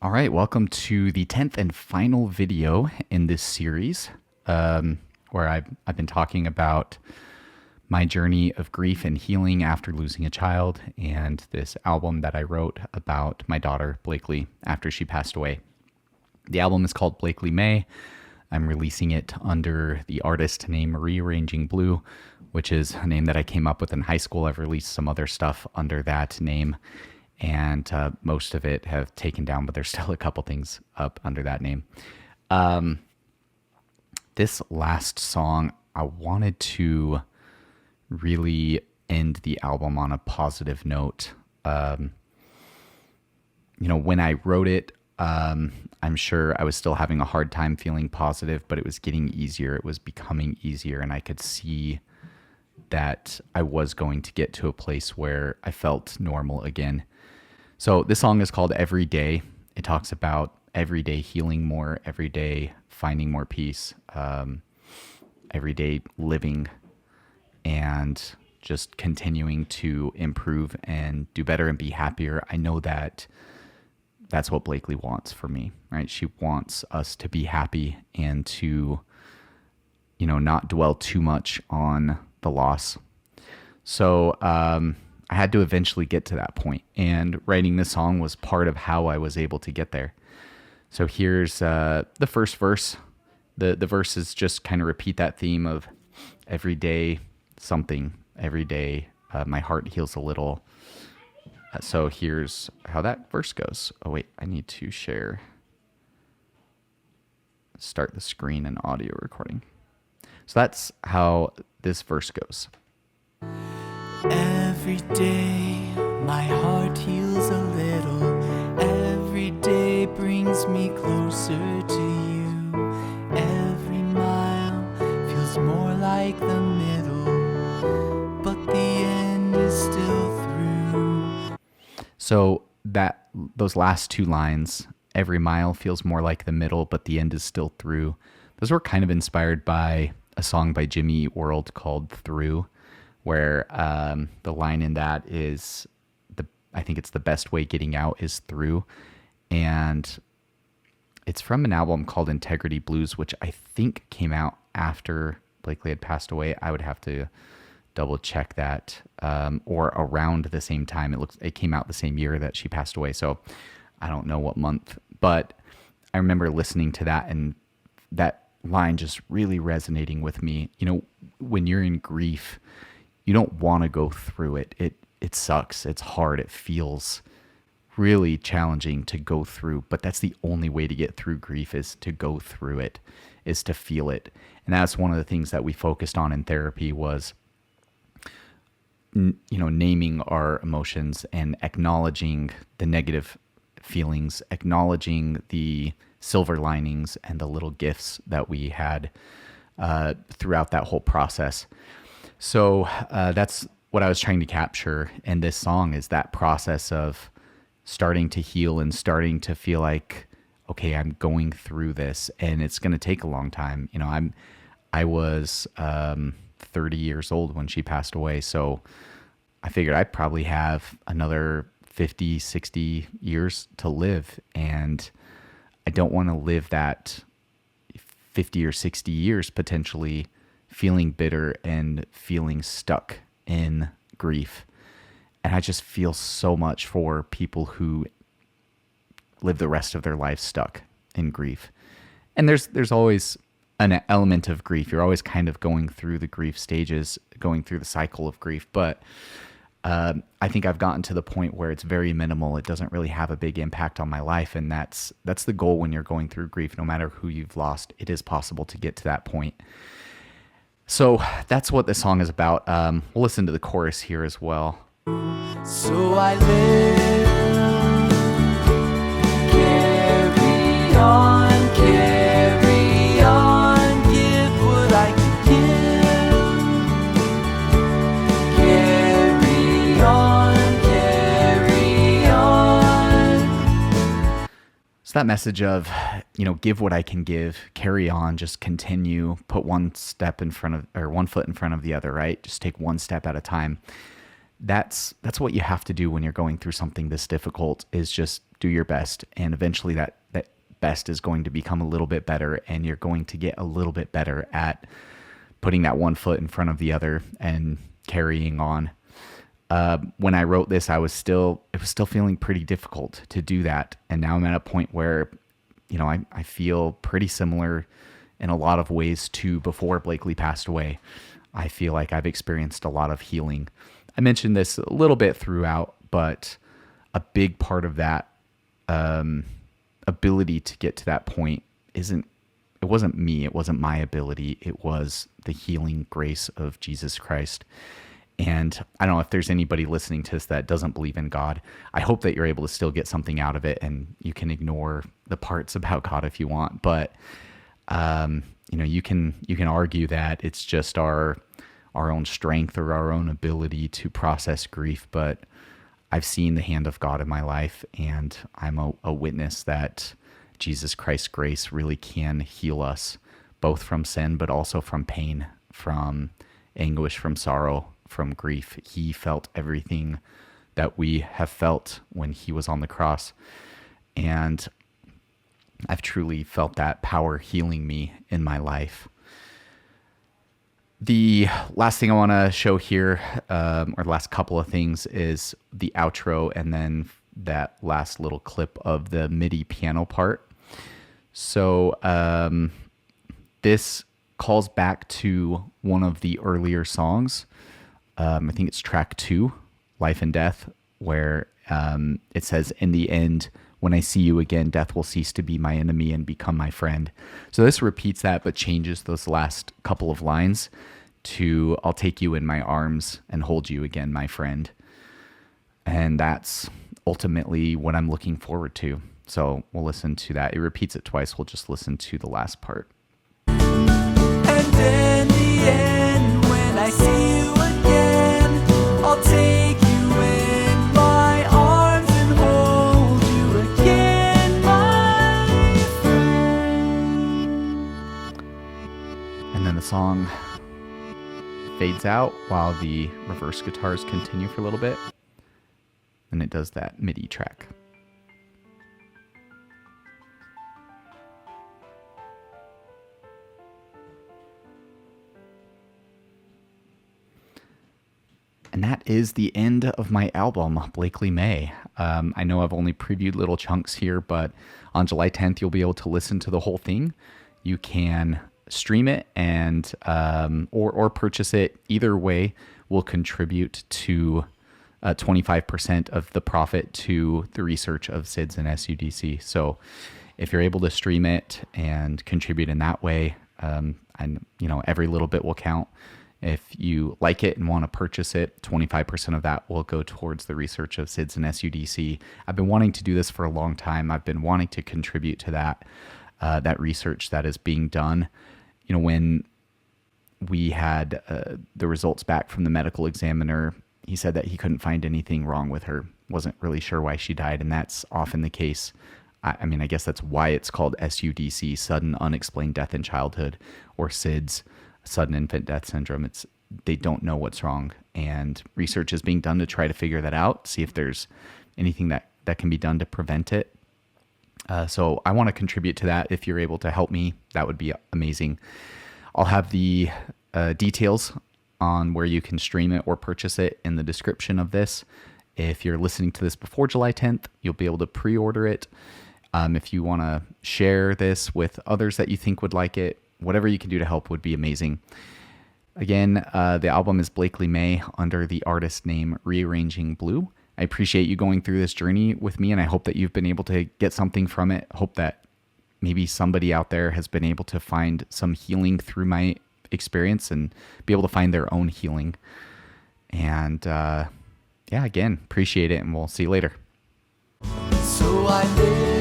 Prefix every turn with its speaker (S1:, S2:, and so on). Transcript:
S1: All right, welcome to the 10th and final video in this series, where I've been talking about my journey of grief and healing after losing a child, and this album that I wrote about my daughter, Blakely, after she passed away. The album is called Blakely Mae. I'm releasing it under the artist name Rearranging Blue, which is a name that I came up with in high school. I've released some other stuff under that name, and most of it have taken down, but there's still a couple things up under that name. This last song, I wanted to really end the album on a positive note. When I wrote it, I'm sure I was still having a hard time feeling positive, but it was getting easier. It was becoming easier, and I could see that I was going to get to a place where I felt normal again. So this song is called Every Day. It talks about every day healing more, every day finding more peace, every day living and just continuing to improve and do better and be happier. I know that that's what Blakely wants for me, right? She wants us to be happy and to, not dwell too much on the loss. So, I had to eventually get to that point, and writing this song was part of how I was able to get there. So here's the first verse. The verses just kind of repeat that theme of every day something, every day my heart heals a little. So here's how that verse goes. Oh wait, I need to start the screen and audio recording. So that's how this verse goes.
S2: Every day my heart heals a little. Every day brings me closer to you. Every mile feels more like the middle, but the end is still through.
S1: So those last two lines, every mile feels more like the middle, but the end is still through. Those were kind of inspired by a song by Jimmy Eat World called Through, where the line in that is, I think it's the best way getting out is through. And it's from an album called Integrity Blues, which I think came out after Blakely had passed away. I would have to double check that, or around the same time. It came out the same year that she passed away. So I don't know what month, but I remember listening to that and that line just really resonating with me. When you're in grief, you don't want to go through it. It sucks. It's hard. It feels really challenging to go through, but that's the only way to get through grief, is to go through it, is to feel it. And that's one of the things that we focused on in therapy was, naming our emotions and acknowledging the negative feelings, acknowledging the silver linings and the little gifts that we had throughout that whole process. So that's what I was trying to capture in this song, is that process of starting to heal and starting to feel like, okay, I'm going through this, and it's going to take a long time. I was 30 years old when she passed away, so I figured I'd probably have another 50, 60 years to live, and I don't want to live that 50 or 60 years potentially feeling bitter and feeling stuck in grief. And I just feel so much for people who live the rest of their life stuck in grief. And there's always an element of grief. You're always kind of going through the grief stages, going through the cycle of grief. But I think I've gotten to the point where it's very minimal. It doesn't really have a big impact on my life. And that's the goal when you're going through grief. No matter who you've lost, it is possible to get to that point. So that's what this song is about. We'll listen to the chorus here as well.
S2: So I live, carry on, give what I can give. Carry on.
S1: So that message of, give what I can give, carry on, just continue, put one foot in front of the other, right? Just take one step at a time. that's what you have to do when you're going through something this difficult, is just do your best. And eventually that best is going to become a little bit better, and you're going to get a little bit better at putting that one foot in front of the other and carrying on. When I wrote this, it was still feeling pretty difficult to do that. And now I'm at a point where, I feel pretty similar in a lot of ways to before Blakely passed away. I feel like I've experienced a lot of healing. I mentioned this a little bit throughout, but a big part of that ability to get to that point it wasn't me. It wasn't my ability. It was the healing grace of Jesus Christ. And I don't know if there's anybody listening to this that doesn't believe in God. I hope that you're able to still get something out of it, and you can ignore the parts about God if you want. But you can argue that it's just our own strength or our own ability to process grief. But I've seen the hand of God in my life, and I'm a witness that Jesus Christ's grace really can heal us, both from sin, but also from pain, from anguish, from sorrow, from grief. He felt everything that we have felt when he was on the cross. And I've truly felt that power healing me in my life. The last thing I want to show here, or the last couple of things, is the outro and then that last little clip of the MIDI piano part. So this calls back to one of the earlier songs. I think it's track 2, Life and Death, where it says, "In the end, when I see you again, death will cease to be my enemy and become my friend." So this repeats that, but changes those last couple of lines to, "I'll take you in my arms and hold you again, my friend." And that's ultimately what I'm looking forward to. So we'll listen to that. It repeats it twice. We'll just listen to the last part.
S2: And in the end, when I see you again, I'll take you in my arms and hold you again, my friend.
S1: And then the song fades out while the reverse guitars continue for a little bit. And it does that MIDI track. And that is the end of my album, Blakely Mae. I know I've only previewed little chunks here, but on July 10th, you'll be able to listen to the whole thing. You can stream it and or purchase it. Either way will contribute to 25% of the profit to the research of SIDS and SUDC. So if you're able to stream it and contribute in that way, and every little bit will count. If you like it and want to purchase it, 25% of that will go towards the research of SIDS and SUDC. I've been wanting to do this for a long time. I've been wanting to contribute to that research that is being done. When we had the results back from the medical examiner, he said that he couldn't find anything wrong with her. Wasn't really sure why she died, and that's often the case. I guess that's why it's called SUDC, sudden unexplained death in childhood, or SIDS, sudden infant death syndrome. They don't know what's wrong, and research is being done to try to figure that out, see if there's anything that can be done to prevent it. So I want to contribute to that. If you're able to help me, that would be amazing. I'll have the details on where you can stream it or purchase it in the description of this. If you're listening to this before July 10th, you'll be able to pre-order it. If you want to share this with others that you think would like it, whatever you can do to help would be amazing. Again, the album is Blakely Mae under the artist name Rearranging Blue. I appreciate you going through this journey with me, and I hope that you've been able to get something from it. Hope that maybe somebody out there has been able to find some healing through my experience and be able to find their own healing. And again, appreciate it, and we'll see you later.
S2: So I live